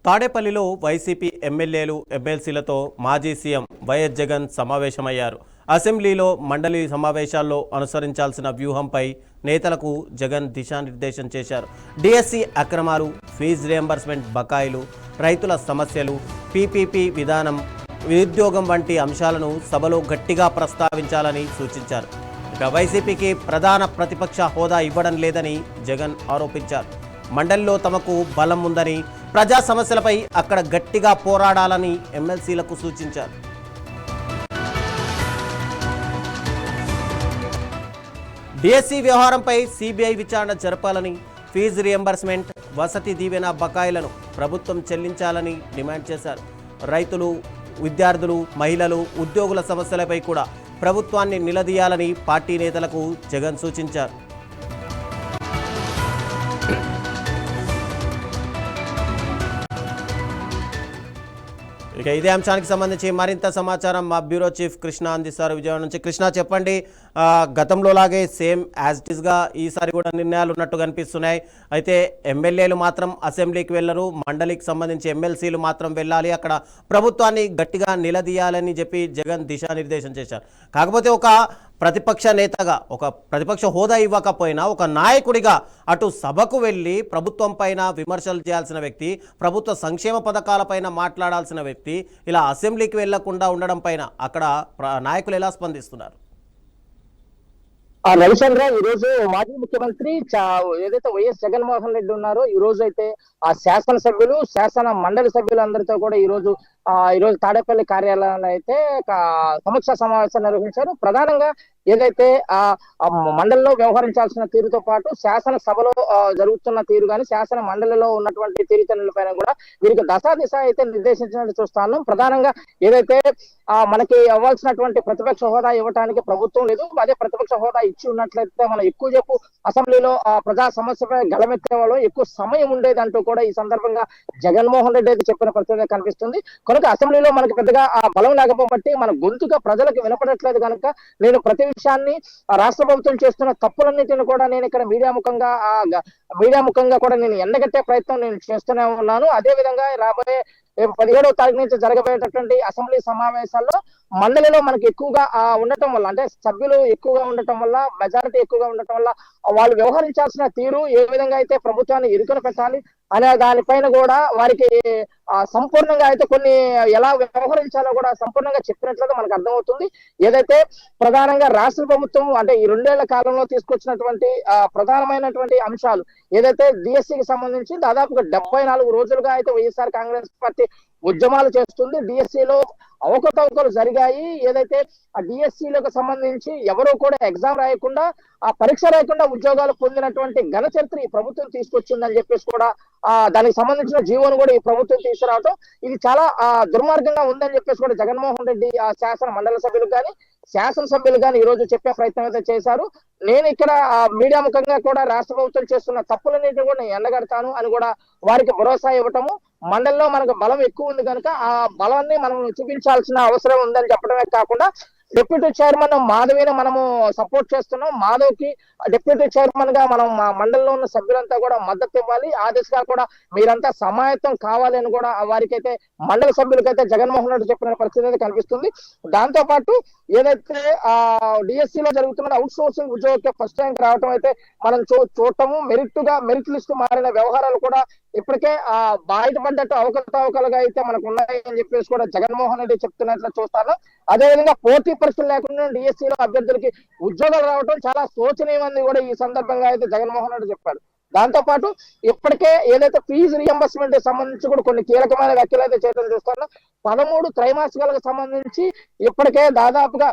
తాడేపల్లిలో వైసీపీ ఎమ్మెల్యేలు ఎమ్మెల్సీలతో మాజీ సీఎం వైఎస్ జగన్ సమావేశమయ్యారు. అసెంబ్లీలో మండలి సమావేశాల్లో అనుసరించాల్సిన వ్యూహంపై నేతలకు జగన్ దిశానిర్దేశం చేశారు. డిఎస్సి అక్రమాలు, ఫీజు రియంబర్స్మెంట్ బకాయిలు, రైతుల సమస్యలు, పీపీపీ విధానం, నిరుద్యోగం వంటి అంశాలను సభలో గట్టిగా ప్రస్తావించాలని సూచించారు. ఇక వైసీపీకి ప్రధాన ప్రతిపక్ష హోదా ఇవ్వడం లేదని జగన్ ఆరోపించారు. మండలిలో తమకు బలం ఉందని, ప్రజా సమస్యలపై అక్కడ గట్టిగా పోరాడాలని ఎమ్మెల్సీలకు సూచించారు. డిఎస్సి వ్యవహారంపై సిబిఐ విచారణ జరపాలని, ఫీజు రియంబర్స్మెంట్, వసతి దీవెన బకాయిలను ప్రభుత్వం చెల్లించాలని డిమాండ్ చేశారు. రైతులు, విద్యార్థులు, మహిళలు, ఉద్యోగుల సమస్యలపై కూడా ప్రభుత్వాన్ని నిలదీయాలని పార్టీ నేతలకు జగన్ సూచించారు. ఇక ఇదే అంశానికి సంబంధించి మరింత సమాచారం మా బ్యూరో చీఫ్ కృష్ణ అందిస్తారు విజయవాడ నుంచి. కృష్ణ, చెప్పండి, గతంలో లాగే సేమ్ యాజ్ ఇట్ ఈస్గా ఈసారి కూడా నిర్ణయాలు ఉన్నట్టు కనిపిస్తున్నాయి. అయితే ఎమ్మెల్యేలు మాత్రం అసెంబ్లీకి వెళ్ళరు, మండలికి సంబంధించి ఎమ్మెల్సీలు మాత్రం వెళ్ళాలి, అక్కడ ప్రభుత్వాన్ని గట్టిగా నిలదీయాలని చెప్పి జగన్ దిశానిర్దేశం చేశారు. కాకపోతే ఒక ప్రతిపక్ష నేతగా, ఒక ప్రతిపక్ష హోదా ఇవ్వకపోయినా ఒక నాయకుడిగా అటు సభకు వెళ్ళి ప్రభుత్వం పైన విమర్శలు చేయాల్సిన వ్యక్తి, ప్రభుత్వ సంక్షేమ పథకాలపైన మాట్లాడాల్సిన వ్యక్తి ఇలా అసెంబ్లీకి వెళ్లకుండా ఉండడం పైన అక్కడ నాయకులు ఎలా స్పందిస్తున్నారు? రవిచంద్ర, ఈ రోజు మాజీ ముఖ్యమంత్రి ఏదైతే వైఎస్ జగన్మోహన్ రెడ్డి ఉన్నారో, ఈ రోజు అయితే ఆ శాసనసభ్యులు, శాసన మండలి సభ్యులందరితో కూడా ఈ రోజు తాడేపల్లి కార్యాలయంలో అయితే సమీక్ష సమావేశం నిర్వహించారు. ప్రధానంగా ఏదైతే ఆ మండలిలో వ్యవహరించాల్సిన తీరుతో పాటు శాసన సభలో జరుగుతున్న తీరు కానీ, శాసన మండలిలో ఉన్నటువంటి తీరుతెన్నులపైన కూడా వీరికి దశ అయితే నిర్దేశించినట్టు చూస్తాను. ప్రధానంగా ఏదైతే మనకి అవ్వాల్సినటువంటి ప్రతిపక్ష హోదా ఇవ్వడానికి ప్రభుత్వం లేదు, అదే ప్రతిపక్ష హోదా ఇచ్చి ఉన్నట్లయితే మనం ఎక్కువ అసెంబ్లీలో ప్రజా సమస్యపై గళమెత్తే వాళ్ళు ఎక్కువ సమయం ఉండేది అంటూ కూడా ఈ సందర్భంగా జగన్మోహన్ రెడ్డి అయితే చెప్పిన పరిస్థితి కనిపిస్తుంది. కనుక అసెంబ్లీలో మనకి పెద్దగా బలం లేకపోబట్టి మన గొంతుగా ప్రజలకు వినపడట్లేదు కనుక నేను ప్రతి విషయాన్ని రాష్ట్ర ప్రభుత్వం చేస్తున్న తప్పులన్నింటిని కూడా నేను ఇక్కడ మీడియా ముఖంగా కూడా నేను ఎండగట్టే ప్రయత్నం నేను చేస్తూనే ఉన్నాను. అదే విధంగా రాబోయే 17వ తారీఖు నుంచి జరగబోయేటటువంటి అసెంబ్లీ సమావేశాల్లో మండలిలో మనకి ఎక్కువగా ఉండటం వల్ల, అంటే సభ్యులు ఎక్కువగా ఉండటం వల్ల, మెజారిటీ ఎక్కువగా ఉండటం వల్ల వాళ్ళు వ్యవహరించాల్సిన తీరు ఏ విధంగా అయితే ప్రభుత్వాన్ని ఇరుకున పెట్టాలి అనే దానిపైన కూడా వారికి సంపూర్ణంగా అయితే కొన్ని ఎలా వ్యవహరించాలో కూడా సంపూర్ణంగా చెప్పినట్లుగా మనకు అర్థమవుతుంది. ఏదైతే ప్రధానంగా రాష్ట్ర ప్రభుత్వం అంటే ఈ 2 ఏళ్ల కాలంలో తీసుకొచ్చినటువంటి ప్రధానమైనటువంటి అంశాలు, ఏదైతే డిఎస్సికి సంబంధించి దాదాపుగా 74 రోజులుగా అయితే వైఎస్ఆర్ కాంగ్రెస్ పార్టీ ఉద్యమాలు చేస్తుంది. డిఎస్సిలో అవకతవకలు జరిగాయి. ఏదైతే ఆ డిఎస్సిలకు సంబంధించి ఎవరు కూడా ఎగ్జామ్ రాయకుండా, ఆ పరీక్ష రాయకుండా ఉద్యోగాలు పొందినటువంటి ఘన చరిత్ర ఈ ప్రభుత్వం తీసుకొచ్చిందని చెప్పేసి కూడా దానికి సంబంధించిన జీవోను కూడా ఈ ప్రభుత్వం తీసుకురావడం ఇది చాలా దుర్మార్గంగా ఉందని చెప్పేసి కూడా జగన్మోహన్ రెడ్డి శాసన మండలి సభ్యులు కానీ, శాసనసభ్యులు కానీ ఈ రోజు చెప్పే ప్రయత్నం అయితే చేశారు. నేను ఇక్కడ మీడియా ముఖంగా కూడా రాష్ట్ర ప్రభుత్వం చేస్తున్న తప్పులన్నింటినీ కూడా నేను ఎండగడతాను అని కూడా వారికి భరోసా ఇవ్వటము, మండలిలో మనకు బలం ఎక్కువ ఉంది కనుక ఆ బలాన్ని మనం చూపించాల్సిన అవసరం ఉందని చెప్పడమే కాకుండా, డిప్యూటీ చైర్మన్ మాధవిని మనము సపోర్ట్ చేస్తున్నాం. మాధవ్కి డిప్యూటీ చైర్మన్ గా మనం మా మండలిలో ఉన్న సభ్యులంతా కూడా మద్దతు ఇవ్వాలి. ఆ దిశగా కూడా మీరంతా సమాయత్తం కావాలి అని కూడా వారికి అయితే మండలి సభ్యులకైతే జగన్మోహన్ రెడ్డి చెప్పిన పరిస్థితి అయితే కనిపిస్తుంది. దాంతో పాటు ఏదైతే డిఎస్సిలో జరుగుతున్న అవుట్ సోర్సింగ్ ఉద్యోగం ఫస్ట్ టైం రావటం అయితే మనం చూడటము, మెరిట్ లిస్ట్ మారిన వ్యవహారాలు కూడా ఇప్పటికే బయటపడ్డట్టు అవకతవకలుగా అయితే మనకు ఉన్నాయని చెప్పేసి కూడా జగన్మోహన్ రెడ్డి చెప్తున్నట్లు చూస్తాను. అదేవిధంగా పోటీ పరీక్షలు లేకుండా డిఎస్సిలో అభ్యర్థులకి ఉద్యోగాలు రావడం చాలా శోచనీయమని కూడా ఈ సందర్భంగా అయితే జగన్మోహన్ రెడ్డి చెప్పాడు. దాంతో పాటు ఇప్పటికే ఏదైతే ఫీజు రియంబర్స్మెంట్ సంబంధించి కూడా కొన్ని కీలకమైన వ్యాఖ్యలు అయితే చేయడం చూస్తాను. 13 త్రైమాసికాలకు సంబంధించి ఇప్పటికే దాదాపుగా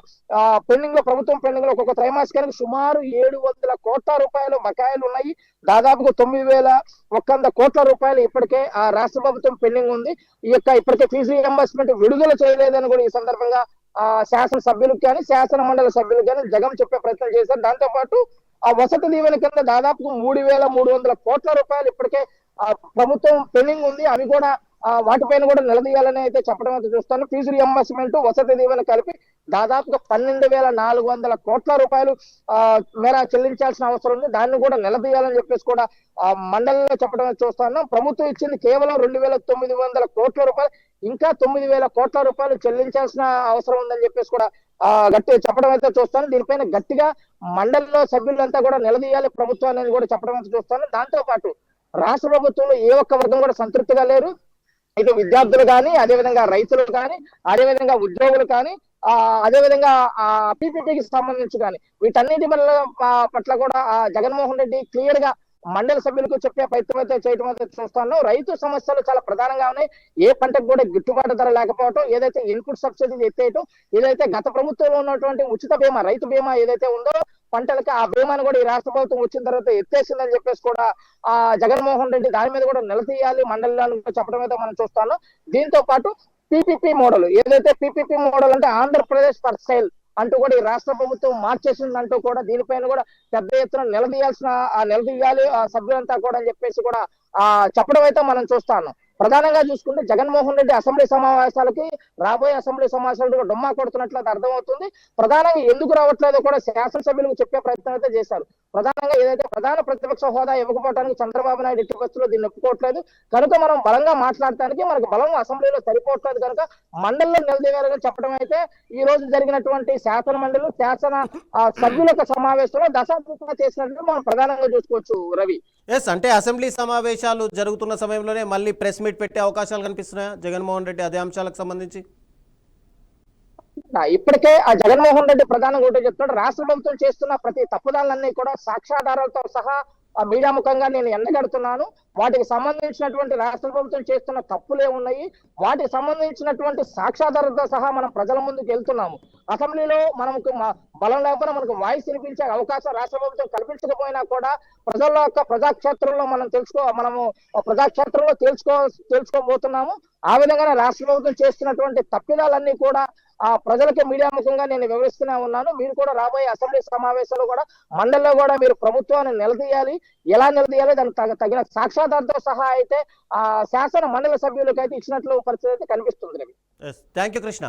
ప్రభుత్వం పెండింగ్ లో ఒక్కొక్క త్రైమాసికానికి సుమారు 700 కోట్ల రూపాయలు బకాయిలు ఉన్నాయి. దాదాపుగా 9,100 కోట్ల రూపాయలు ఇప్పటికే రాష్ట్ర ప్రభుత్వం పెండింగ్ ఉంది. ఇప్పటికే ఫీజు రియంబర్స్మెంట్ విడుదల చేయలేదని కూడా ఈ సందర్భంగా శాసన సభ్యులకు కానీ, శాసన మండలి సభ్యులకు కానీ జగన్ చెప్పే ప్రయత్నం చేశారు. దాంతో పాటు ఆ వసతి దీవెన కింద దాదాపు 3,300 కోట్ల రూపాయలు ఇప్పటికే ప్రభుత్వం పెండింగ్ ఉంది. అవి కూడా వాటిపైన కూడా నిలదీయాలని అయితే చెప్పడం అయితే చూస్తాను. ఫీజు రియంబర్స్మెంట్, వసతి దీవెన కలిపి దాదాపుగా 12,400 కోట్ల రూపాయలు మేర చెల్లించాల్సిన అవసరం ఉంది. దాన్ని కూడా నిలదీయాలని చెప్పేసి కూడా మండలిలో చెప్పడం అయితే చూస్తాను. ప్రభుత్వం ఇచ్చింది కేవలం 2,900 కోట్ల రూపాయలు, ఇంకా 9,000 కోట్ల రూపాయలు చెల్లించాల్సిన అవసరం ఉందని చెప్పేసి కూడా గట్టిగా చెప్పడం అయితే చూస్తాను. దీనిపైన గట్టిగా మండలిలో సభ్యులంతా కూడా నిలదీయాలి ప్రభుత్వాన్ని కూడా చెప్పడం అయితే చూస్తాను. దాంతో పాటు రాష్ట్ర ప్రభుత్వంలో ఏ ఒక్క వర్గం కూడా సంతృప్తిగా లేరు. ఇటు విద్యార్థులు కానీ, అదేవిధంగా రైతులు కానీ, అదేవిధంగా ఉద్యోగులు కానీ, అదేవిధంగా పీపీటీకి సంబంధించి కానీ వీటన్నిటి పట్ల కూడా జగన్మోహన్ రెడ్డి క్లియర్ గా మండలి సభ్యులకు చెప్పే ప్రయత్నం అయితే చేయడం అయితే చూస్తాను. రైతు సమస్యలు చాలా ప్రధానంగా ఉన్నాయి. ఏ పంటకు కూడా గిట్టుబాటు ధర లేకపోవడం, ఏదైతే ఇన్పుట్ సబ్సిడీ ఎత్తేయటం, ఏదైతే గత ప్రభుత్వంలో ఉన్నటువంటి ఉచిత బీమా, రైతు బీమా ఏదైతే ఉందో పంటలకి, ఆ బీమాను కూడా ఈ రాష్ట్ర ప్రభుత్వం వచ్చిన తర్వాత ఎత్తేసిందని చెప్పేసి కూడా జగన్మోహన్ రెడ్డి దాని మీద కూడా నిలదీయాలి మండలిలో చెప్పడం అయితే మనం చూస్తాను. దీంతో పాటు పీపీపీ మోడల్, ఏదైతే పీపీపీ మోడల్ అంటే ఆంధ్రప్రదేశ్ ఫర్ సేల్ అంటూ కూడా ఈ రాష్ట్ర ప్రభుత్వం మార్చేసిందంటూ కూడా దీనిపైన కూడా పెద్ద ఎత్తున నిలదీయాలి సభ్యులంతా కూడా అని చెప్పేసి కూడా చెప్పడం అయితే మనం చూస్తాను. ప్రధానంగా చూసుకుంటే జగన్మోహన్ రెడ్డి అసెంబ్లీ సమావేశాలకి, రాబోయే అసెంబ్లీ సమావేశాలకు డొమ్మా కొడుతున్నట్లు అర్థమవుతుంది. ప్రధానంగా ఎందుకు రావట్లేదో కూడా శాసనసభ్యులకు చెప్పే ప్రయత్నం అయితే చేశారు. ప్రధానంగా ఏదైతే ప్రధాన ప్రతిపక్ష హోదా ఇవ్వకపోవడానికి చంద్రబాబు నాయుడు ఎట్టి పరిస్థితుల్లో దీన్ని ఒప్పుకోవట్లేదు కనుక మనం బలంగా మాట్లాడటానికి మనకు బలంగా అసెంబ్లీలో సరిపోవట్లేదు కనుక మండలిలో నిలదీయాలని చెప్పడం అయితే ఈ రోజు జరిగినటువంటి శాసన మండలి శాసన సభ్యుల సమావేశంలో దశాబ్దంగా చేసినట్లు మనం ప్రధానంగా చూసుకోవచ్చు రవి. ఎస్, అంటే అసెంబ్లీ సమావేశాలు జరుగుతున్న సమయంలోనే మళ్ళీ ప్రెస్ మీట్ పెట్టే అవకాశాలు కనిపిస్తున్నాయా జగన్మోహన్ రెడ్డి అదే అంశాలకు సంబంధించి? ఇప్పటికే ఆ జగన్మోహన్ రెడ్డి ప్రధానంగా ఒకటి చెప్తున్నాడు, రాష్ట్ర ప్రభుత్వం చేస్తున్న ప్రతి తప్పుదాలన్నీ కూడా సాక్ష్యాధారాలతో సహా మీడియా ముఖంగా నేను ఎండగడుతున్నాను. వాటికి సంబంధించినటువంటి రాష్ట్ర ప్రభుత్వం చేస్తున్న తప్పులే ఉన్నాయి, వాటికి సంబంధించినటువంటి సాక్ష్యాధారాలతో సహా మనం ప్రజల ముందుకు వెళ్తున్నాము. అసెంబ్లీలో మనకు బలం లేకపోయినా మనకు వాయిస్ వినిపించే అవకాశం రాష్ట్ర ప్రభుత్వం కల్పించకపోయినా కూడా ప్రజల యొక్క ప్రజాక్షేత్రంలో మనము ప్రజాక్షేత్రంలో తేల్చుకోబోతున్నాము. ఆ విధంగానే రాష్ట్ర ప్రభుత్వం చేస్తున్నటువంటి తప్పిదాలన్నీ కూడా ప్రజలకి మీడియా ముఖంగా నేను వివరిస్తూనే ఉన్నాను. మీరు కూడా రాబోయే అసెంబ్లీ సమావేశాలు కూడా మండలిలో కూడా మీరు ప్రభుత్వాన్ని నిలదీయాలి. ఎలా నిలదీయాలి, దానికి తగిన సాక్ష్యాధారంతో సహా అయితే శాసన మండలి సభ్యులకు అయితే ఇచ్చినట్లు పరిస్థితి అయితే కనిపిస్తుంది. Thank you Krishna.